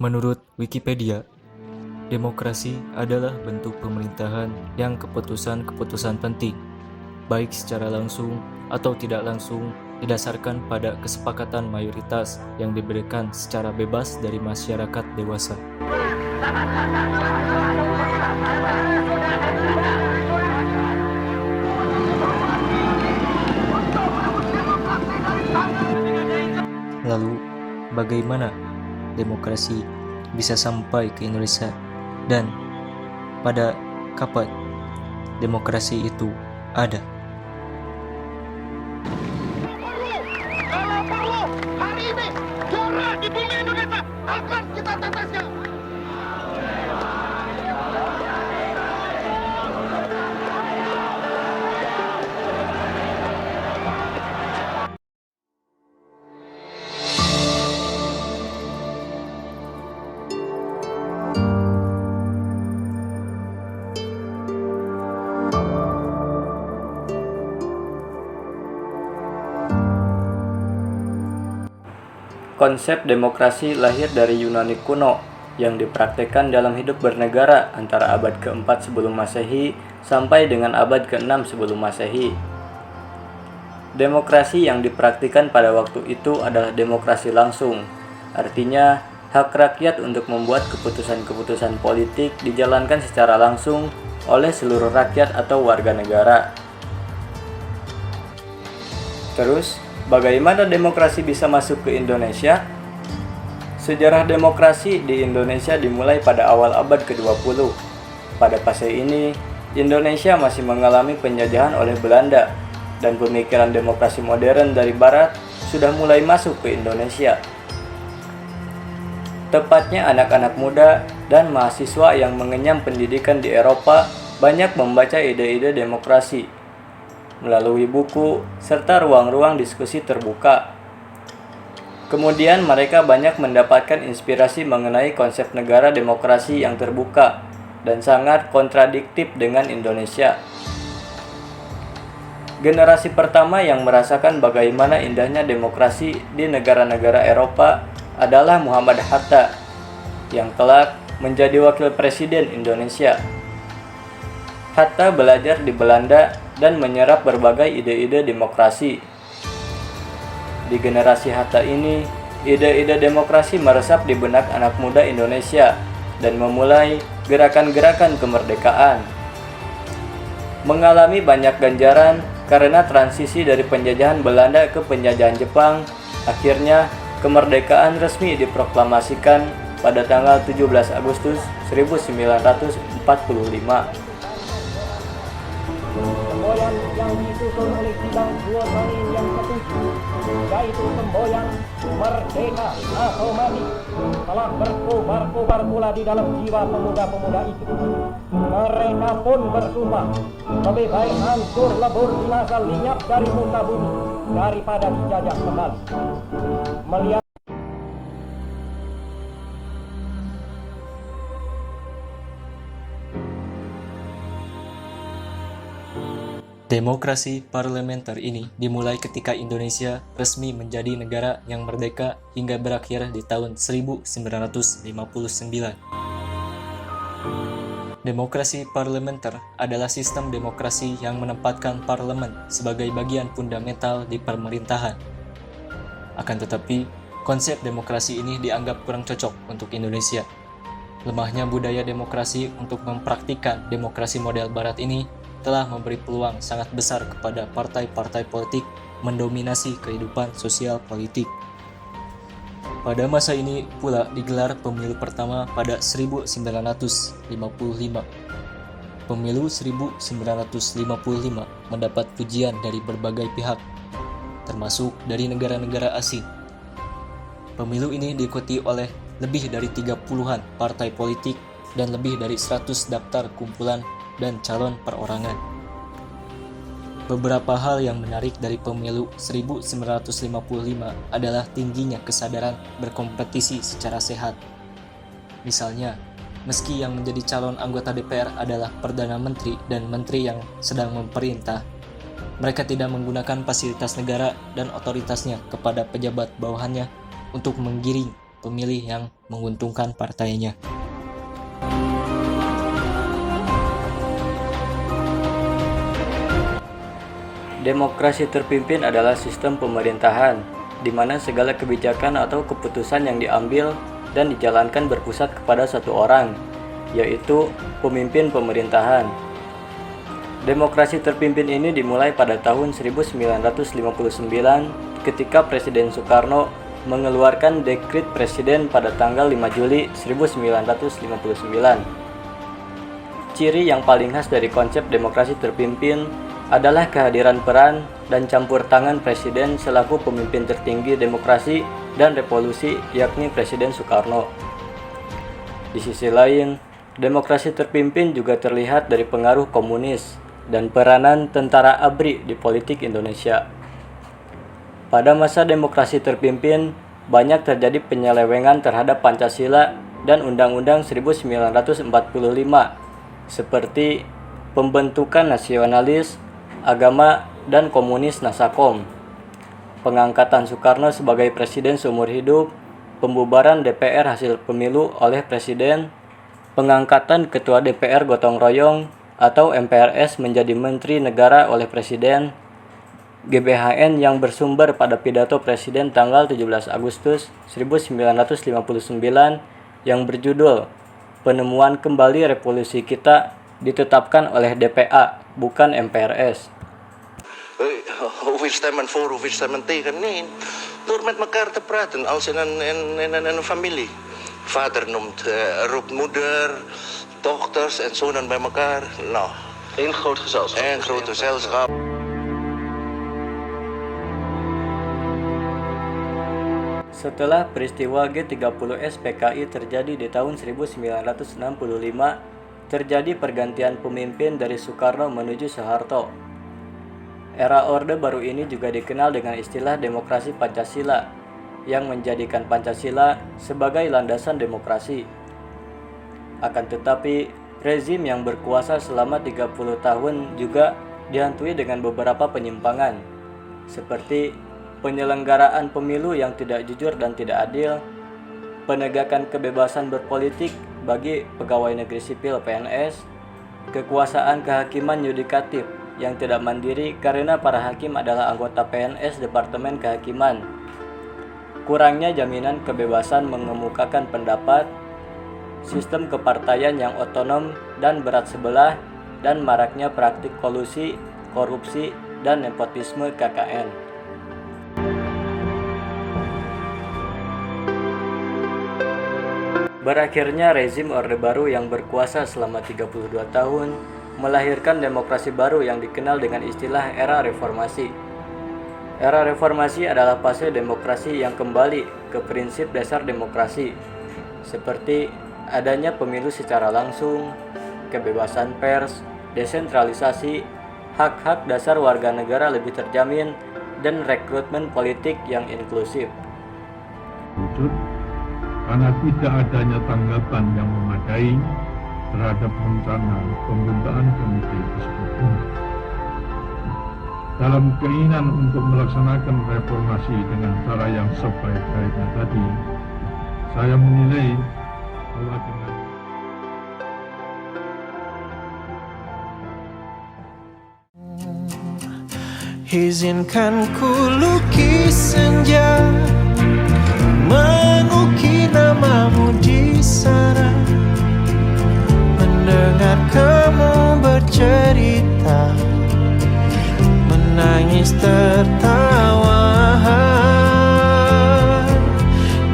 Menurut Wikipedia, demokrasi adalah bentuk pemerintahan yang keputusan-keputusan penting, baik secara langsung atau tidak langsung, didasarkan pada kesepakatan mayoritas yang diberikan secara bebas dari masyarakat dewasa. Lalu, bagaimana demokrasi bisa sampai ke Indonesia, dan pada kapan demokrasi itu ada? Kalau perlu, hari ini juara di bumi Indonesia akan kita teteskan. Konsep demokrasi lahir dari Yunani kuno yang dipraktikkan dalam hidup bernegara antara abad ke-4 sebelum Masehi sampai dengan abad ke-6 sebelum Masehi. Demokrasi yang dipraktikkan pada waktu itu adalah demokrasi langsung, artinya hak rakyat untuk membuat keputusan-keputusan politik dijalankan secara langsung oleh seluruh rakyat atau warga negara. Terus, bagaimana demokrasi bisa masuk ke Indonesia? Sejarah demokrasi di Indonesia dimulai pada awal abad ke-20. Pada fase ini, Indonesia masih mengalami penjajahan oleh Belanda, dan pemikiran demokrasi modern dari Barat sudah mulai masuk ke Indonesia. Tepatnya anak-anak muda dan mahasiswa yang mengenyam pendidikan di Eropa banyak membaca ide-ide demokrasi melalui buku serta ruang-ruang diskusi terbuka. Kemudian mereka banyak mendapatkan inspirasi mengenai konsep negara demokrasi yang terbuka dan sangat kontradiktif dengan Indonesia. Generasi pertama yang merasakan bagaimana indahnya demokrasi di negara-negara Eropa adalah Muhammad Hatta, yang kelak menjadi wakil presiden Indonesia. Hatta belajar di Belanda dan menyerap berbagai ide-ide demokrasi. Di generasi Hatta ini, ide-ide demokrasi meresap di benak anak muda Indonesia dan memulai gerakan-gerakan kemerdekaan. Mengalami banyak ganjaran karena transisi dari penjajahan Belanda ke penjajahan Jepang, akhirnya kemerdekaan resmi diproklamasikan pada tanggal 17 Agustus 1945. Semboyan yang disusun oleh bidang dua salin yang ketujuh, yaitu semboyan merdeka atau mati, telah berkobar-kobar pula di dalam jiwa pemuda-pemuda itu. Mereka pun bersumpah, lebih baik hancur lebur binasa lenyap dari muka bumi daripada dijajah kembali. Melihat Demokrasi parlementer ini dimulai ketika Indonesia resmi menjadi negara yang merdeka hingga berakhir di tahun 1959. Demokrasi parlementer adalah sistem demokrasi yang menempatkan parlemen sebagai bagian fundamental di pemerintahan. Akan tetapi, konsep demokrasi ini dianggap kurang cocok untuk Indonesia. Lemahnya budaya demokrasi untuk mempraktikkan demokrasi model barat ini telah memberi peluang sangat besar kepada partai-partai politik mendominasi kehidupan sosial politik. Pada masa ini pula digelar pemilu pertama pada 1955. Pemilu 1955 mendapat pujian dari berbagai pihak, termasuk dari negara-negara asing. Pemilu ini diikuti oleh lebih dari 30-an partai politik dan lebih dari 100 daftar kumpulan dan calon perorangan. Beberapa hal yang menarik dari pemilu 1955 adalah tingginya kesadaran berkompetisi secara sehat. Misalnya, meski yang menjadi calon anggota DPR adalah Perdana Menteri dan Menteri yang sedang memerintah, mereka tidak menggunakan fasilitas negara dan otoritasnya kepada pejabat bawahannya untuk menggiring pemilih yang menguntungkan partainya. Demokrasi terpimpin adalah sistem pemerintahan di mana segala kebijakan atau keputusan yang diambil dan dijalankan berpusat kepada satu orang, yaitu pemimpin pemerintahan. Demokrasi terpimpin ini dimulai pada tahun 1959 ketika Presiden Soekarno mengeluarkan dekrit presiden pada tanggal 5 Juli 1959. Ciri yang paling khas dari konsep demokrasi terpimpin adalah kehadiran peran dan campur tangan presiden selaku pemimpin tertinggi demokrasi dan revolusi, yakni Presiden Soekarno. Di sisi lain, demokrasi terpimpin juga terlihat dari pengaruh komunis dan peranan tentara ABRI di politik Indonesia. Pada masa demokrasi terpimpin, banyak terjadi penyelewengan terhadap Pancasila dan Undang-Undang 1945, seperti pembentukan nasionalis, agama, dan komunis Nasakom, pengangkatan Soekarno sebagai presiden seumur hidup, pembubaran DPR hasil pemilu oleh presiden, pengangkatan ketua DPR gotong royong atau MPRS menjadi menteri negara oleh presiden, GBHN yang bersumber pada pidato presiden tanggal 17 Agustus 1959 yang berjudul "Penemuan Kembali Revolusi Kita" ditetapkan oleh DPA, bukan MPRS. Hoeveel stemmen voor, hoeveel stemmen tegen? Nee, door met elkaar te praten als in een familie. Vader roept moeder, dochters en zonen bij elkaar. Nou, één groot gezelschap. Één groot gezelschap. Setelah peristiwa G30S PKI terjadi di tahun 1965, terjadi pergantian pemimpin dari Soekarno menuju Soeharto. Era Orde Baru ini juga dikenal dengan istilah demokrasi Pancasila, yang menjadikan Pancasila sebagai landasan demokrasi. Akan tetapi, rezim yang berkuasa selama 30 tahun juga dihantui dengan beberapa penyimpangan, seperti penyelenggaraan pemilu yang tidak jujur dan tidak adil, penegakan kebebasan berpolitik bagi pegawai negeri sipil PNS, kekuasaan kehakiman yudikatif yang tidak mandiri karena para hakim adalah anggota PNS Departemen Kehakiman, kurangnya jaminan kebebasan mengemukakan pendapat, sistem kepartaian yang otonom dan berat sebelah, dan maraknya praktik kolusi, korupsi, dan nepotisme KKN. Berakhirnya rezim Orde Baru yang berkuasa selama 32 tahun melahirkan demokrasi baru yang dikenal dengan istilah era reformasi. Era reformasi adalah fase demokrasi yang kembali ke prinsip dasar demokrasi, seperti adanya pemilu secara langsung, kebebasan pers, desentralisasi, hak-hak dasar warga negara lebih terjamin, dan rekrutmen politik yang inklusif. Wujud karena tidak adanya tanggapan yang memadai terhadap rencana pembentukan komite tersebut. Dalam keinginan untuk melaksanakan reformasi dengan cara yang sebaik-baiknya tadi, saya menilai bahwa dengan izinkan ku lukis senja, mengukir namamu di sana, mendengar kamu bercerita, menangis tertawa.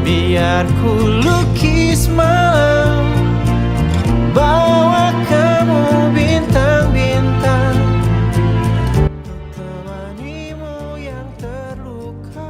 Biar ku lukis malam, bawa kamu bintang-bintang, temanimu yang terluka.